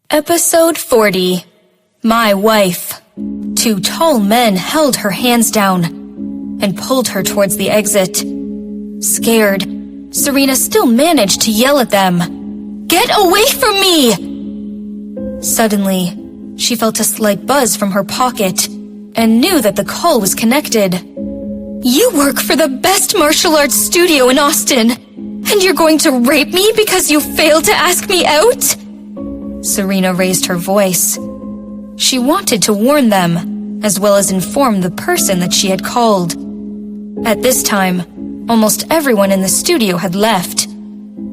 Episode 40. My Wife. Two tall men held her hands down and pulled her towards the exit. Scared, Serena still managed to yell at them, "Get away from me!" Suddenly, she felt a slight buzz from her pocket and knew that the call was connected. "You work for the best martial arts studio in Austin, and you're going to rape me because you failed to ask me out?" Serena raised her voice. She wanted to warn them, as well as inform the person that she had called. At this time, almost everyone in the studio had left.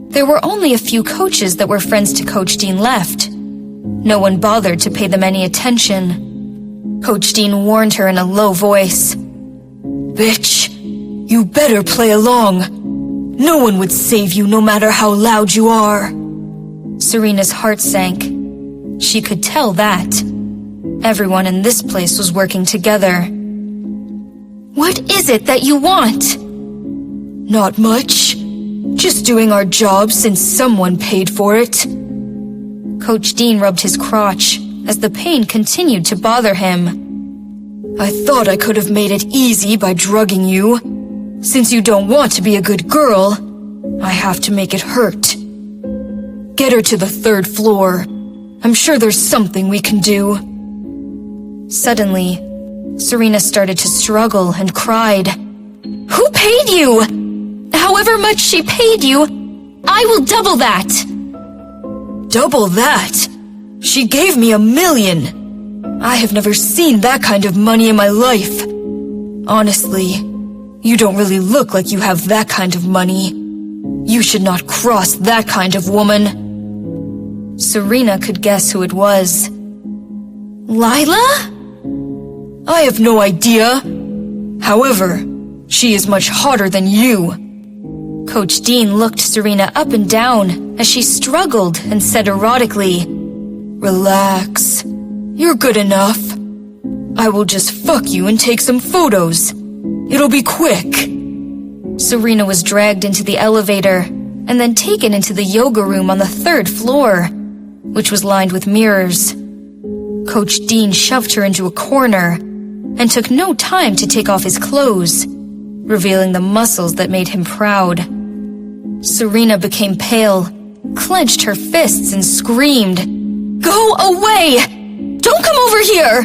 There were only a few coaches that were friends to Coach Dean left. No one bothered to pay them any attention. Coach Dean warned her in a low voice. "Bitch, you better play along. No one would save you no matter how loud you are." Serena's heart sank. She could tell that. Everyone in this place was working together. "What is it that you want?" "Not much. Just doing our job since someone paid for it." Coach Dean rubbed his crotch as the pain continued to bother him. "I thought I could have made it easy by drugging you. Since you don't want to be a good girl, I have to make it hurt. Get her to the 3rd floor. I'm sure there's something we can do." Suddenly, Serena started to struggle and cried. "Who paid you? However much she paid you, I will double that." "Double that? She gave me $1 million. I have never seen that kind of money in my life. Honestly, you don't really look like you have that kind of money. You should not cross that kind of woman." Serena could guess who it was. "Lila?" "I have no idea. However, she is much hotter than you." Coach Dean looked Serena up and down as she struggled and said erotically, "Relax. You're good enough. I will just fuck you and take some photos. It'll be quick." Serena was dragged into the elevator and then taken into the yoga room on the 3rd floor, which was lined with mirrors. Coach Dean shoved her into a corner and took no time to take off his clothes, revealing the muscles that made him proud. Serena became pale, clenched her fists and screamed, "Go away! Don't come over here!"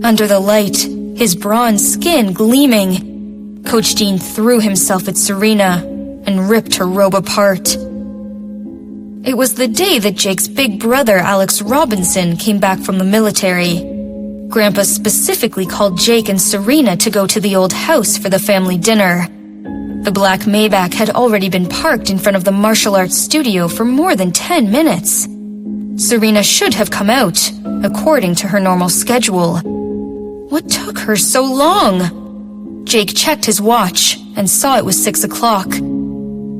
Under the light, his bronze skin gleaming, Coach Dean threw himself at Serena and ripped her robe apart. It was the day that Jake's big brother, Alex Robinson, came back from the military. Grandpa specifically called Jake and Serena to go to the old house for the family dinner. The black Maybach had already been parked in front of the martial arts studio for more than 10 minutes. Serena should have come out, according to her normal schedule. What took her so long? Jake checked his watch and saw it was 6 o'clock.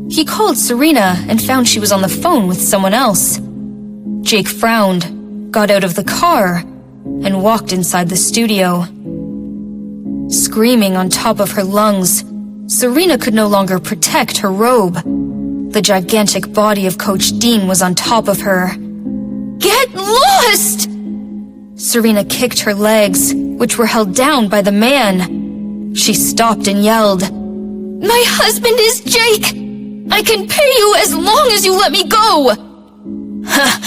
He called Serena and found she was on the phone with someone else. Jake frowned, got out of the car, and walked inside the studio. Screaming on top of her lungs, Serena could no longer protect her robe. The gigantic body of Coach Dean was on top of her. "Get lost!" Serena kicked her legs, which were held down by the man. She stopped and yelled, "My husband is Jake! I can pay you as long as you let me go!" "Ha!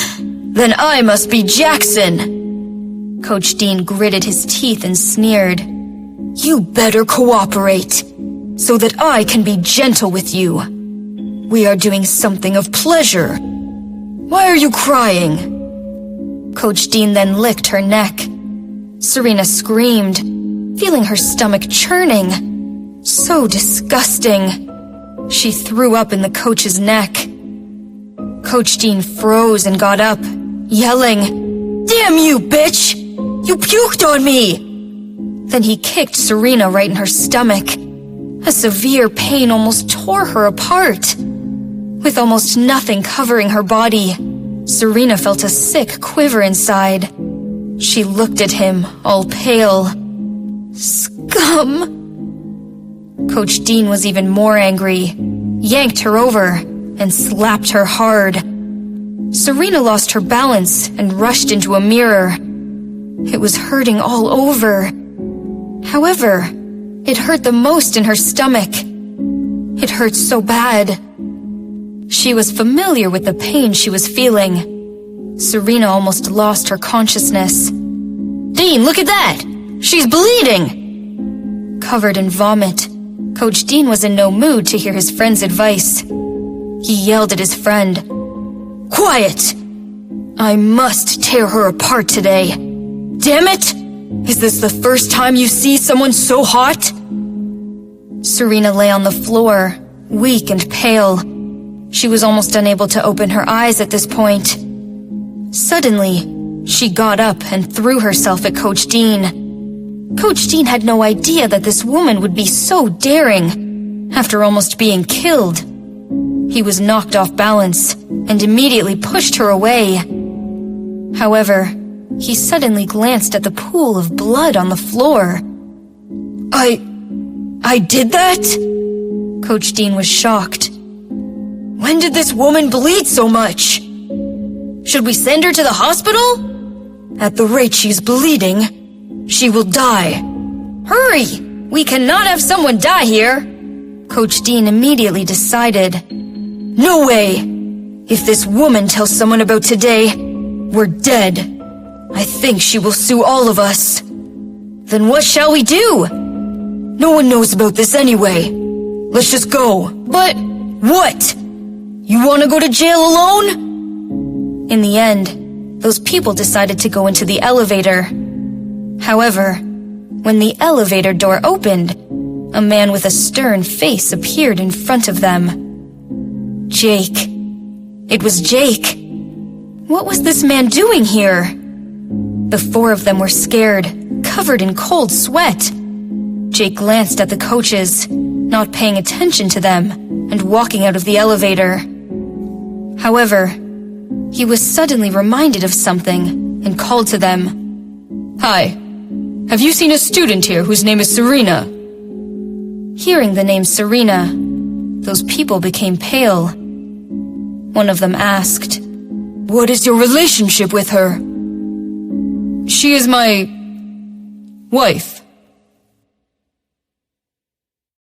Then I must be Jackson!" Coach Dean gritted his teeth and sneered. "You better cooperate, so that I can be gentle with you. We are doing something of pleasure. Why are you crying?" Coach Dean then licked her neck. Serena screamed, feeling her stomach churning. So disgusting. She threw up in the coach's neck. Coach Dean froze and got up, yelling, "Damn you, bitch! You puked on me!" Then he kicked Serena right in her stomach. A severe pain almost tore her apart. With almost nothing covering her body, Serena felt a sick quiver inside. She looked at him, all pale. "Scum!" Coach Dean was even more angry, yanked her over, and slapped her hard. Serena lost her balance and rushed into a mirror. It was hurting all over. However, it hurt the most in her stomach. It hurt so bad. She was familiar with the pain she was feeling. Serena almost lost her consciousness. "Dean, look at that! She's bleeding!" Covered in vomit, Coach Dean was in no mood to hear his friend's advice. He yelled at his friend, "Quiet! I must tear her apart today. Damn it! Is this the first time you see someone so hot?" Serena lay on the floor, weak and pale. She was almost unable to open her eyes at this point. Suddenly, she got up and threw herself at Coach Dean. Coach Dean had no idea that this woman would be so daring after almost being killed. He was knocked off balance and immediately pushed her away. However, he suddenly glanced at the pool of blood on the floor. I did that?" Coach Dean was shocked. "When did this woman bleed so much? Should we send her to the hospital? At the rate she's bleeding, she will die. Hurry! We cannot have someone die here." Coach Dean immediately decided. "No way! If this woman tells someone about today, we're dead. I think she will sue all of us." "Then what shall we do?" "No one knows about this anyway. Let's just go." "But what? You want to go to jail alone?" In the end, those people decided to go into the elevator. However, when the elevator door opened, a man with a stern face appeared in front of them. Jake. It was Jake. What was this man doing here? The four of them were scared, covered in cold sweat. Jake glanced at the coaches, not paying attention to them, and walking out of the elevator. However, he was suddenly reminded of something and called to them. "Hi, have you seen a student here whose name is Serena?" Hearing the name Serena, those people became pale. One of them asked, "What is your relationship with her?" "She is my wife."